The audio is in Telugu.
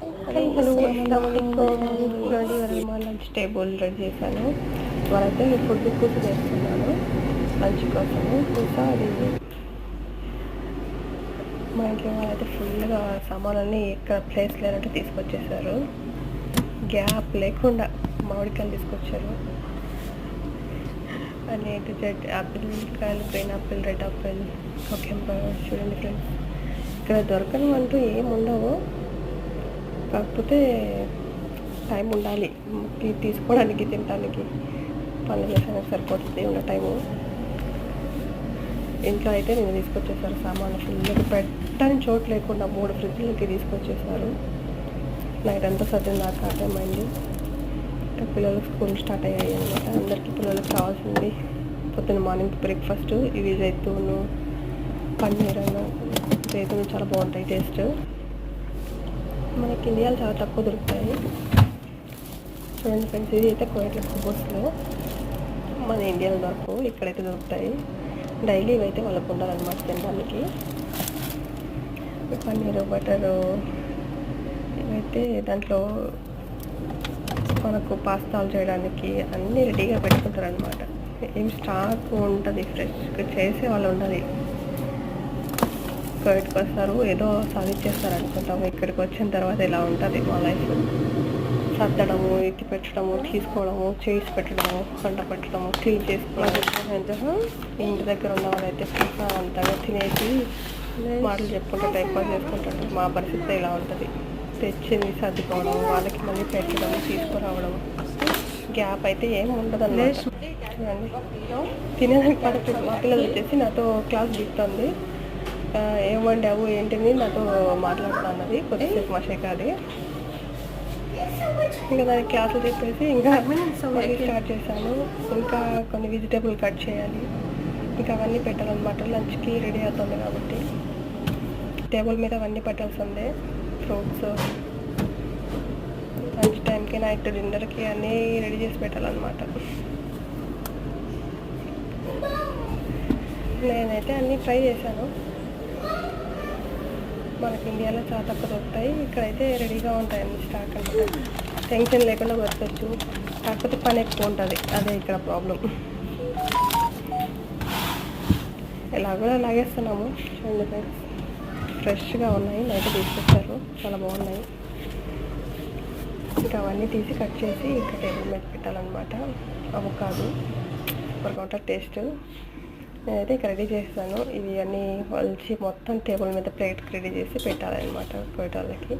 హలో రెడీ మా లంచ్ టేబుల్ రెడీ చేశాను. వాళ్ళైతే ఫుడ్ కుక్ చేస్తున్నాను లంచ్ కోసము. ఇంకా అది మా ఇంట్లో వాళ్ళైతే ఫుల్గా సామాన్లన్నీ ఇక్కడ ప్లేస్ లేనట్టు తీసుకొచ్చేసారు. గ్యాప్ లేకుండా మామిడికాయలు తీసుకొచ్చారు. అని జెడ్ యాపిల్ కాయలు, green Apple, red Apple, cucumber. చూడండి ఫ్రెండ్స్, ఇక్కడ దొరకని అంటూ ఏమి ఉండవు. కాకపోతే టైం ఉండాలి తీసుకోవడానికి, తినడానికి. పనులు చేసానికి సరిపోతుంది ఉన్న టైము. ఇంట్లో అయితే నేను తీసుకొచ్చేసారు సామాన్లు ఫుల్గా. పెట్టని చోటు లేకుండా 3 ఫ్రిడ్జ్లకి తీసుకొచ్చేసారు. నైట్ అంతా సర్దిన దాకా టైం అయింది. ఇంకా పిల్లలకు స్కూల్ స్టార్ట్ అయ్యాయి అనమాట. అందరికీ పిల్లలకు కావాల్సింది పొద్దున్న మార్నింగ్ బ్రేక్ఫాస్ట్ ఇవి జైతూను, పన్నీర్ అన్న. జైతూను చాలా బాగుంటాయి టేస్ట్. మనకి ఇండియాలో చాలా తక్కువ దొరుకుతాయి. చూడండి ఫ్రెండ్స్, ఇది అయితే కోయట్ల కుబోస్లో. మన ఇండియాలో దొరకవు, ఇక్కడైతే దొరుకుతాయి. డైలీ ఇవైతే వాళ్ళకు ఉండాలన్నమాట తినడానికి. పన్నీరు, బటరు ఇవైతే దాంట్లో మనకు పాస్తాలు చేయడానికి అన్నీ రెడీగా పెట్టుకుంటారు అనమాట. ఏం స్టాక్ ఉంటుంది, ఫ్రెష్గా చేసే వాళ్ళు ఉండాలి. కోవిడ్కి వస్తారు, ఏదో సాధించేస్తారు అనుకుంటాము. ఇక్కడికి వచ్చిన తర్వాత ఇలా ఉంటుంది మా లైఫ్. సర్దడము, ఎత్తి పెట్టడము, తీసుకోవడము, చేసి పెట్టడము, వంట పెట్టడము, క్లీన్ చేసుకోవడం. ఇంటి దగ్గర ఉన్న వాళ్ళైతే అంతగా తినేసి మాటలు చెప్పుకుంటూ టైం పాస్ చేసుకుంటారు. మా పరిస్థితి ఇలా ఉంటుంది. తెచ్చింది సర్దుకోవడం, వాళ్ళకి మళ్ళీ పెట్టడం, తీసుకురావడం. గ్యాప్ అయితే ఏమి ఉండదు అన్నమాట. చూడండి, తినేదానికి పడుతుంది. మా పిల్లలు వచ్చేసి నాతో క్లాస్ దిగుతుంది. ఏం వండావు ఏంటిని నాతో మాట్లాడుతున్నది కొద్దిసేపు మా షేకాది. ఇంకా దానికి క్లాసులు చెప్పేసి ఇంకా స్టార్ట్ చేశాను. ఇంకా కొన్ని వెజిటేబుల్ కట్ చేయాలి, ఇంకా అవన్నీ పెట్టాలన్నమాట. లంచ్కి రెడీ అవుతుంది కాబట్టి టేబుల్ మీద అవన్నీ పెట్టాల్సిందే. ఫ్రూట్స్ లంచ్ టైంకి, నైట్ డిన్నర్కి అన్నీ రెడీ చేసి పెట్టాలన్నమాట. నేనైతే అన్నీ ట్రై చేశాను. మనకి ఇండియాలో చాలా తక్కువ దొరుకుతాయి, ఇక్కడైతే రెడీగా ఉంటాయి అన్ని స్టాక్ అంటే. టెన్షన్ లేకుండా బతకచ్చు. కాకపోతే పని ఎక్కువ ఉంటుంది, అదే ఇక్కడ ప్రాబ్లం. ఎలాగో లాగేస్తున్నాము. చూడండి ఫ్రెండ్స్, ఫ్రెష్గా ఉన్నాయి. నైట్ తీసుకొచ్చారు, చాలా బాగున్నాయి. ఇంకా అవన్నీ తీసి కట్ చేసి ఇంకా టేబుల్ మీద పెట్టాలన్నమాట. అవకాదు సూపర్గా ఉంటుంది టేస్ట్. నేనైతే ఇక్కడ రెడీ చేస్తాను. ఇవి అన్నీ వలిచి మొత్తం టేబుల్ మీద ప్లేట్కి రెడీ చేసి పెట్టాలన్నమాట కోయటాలకి.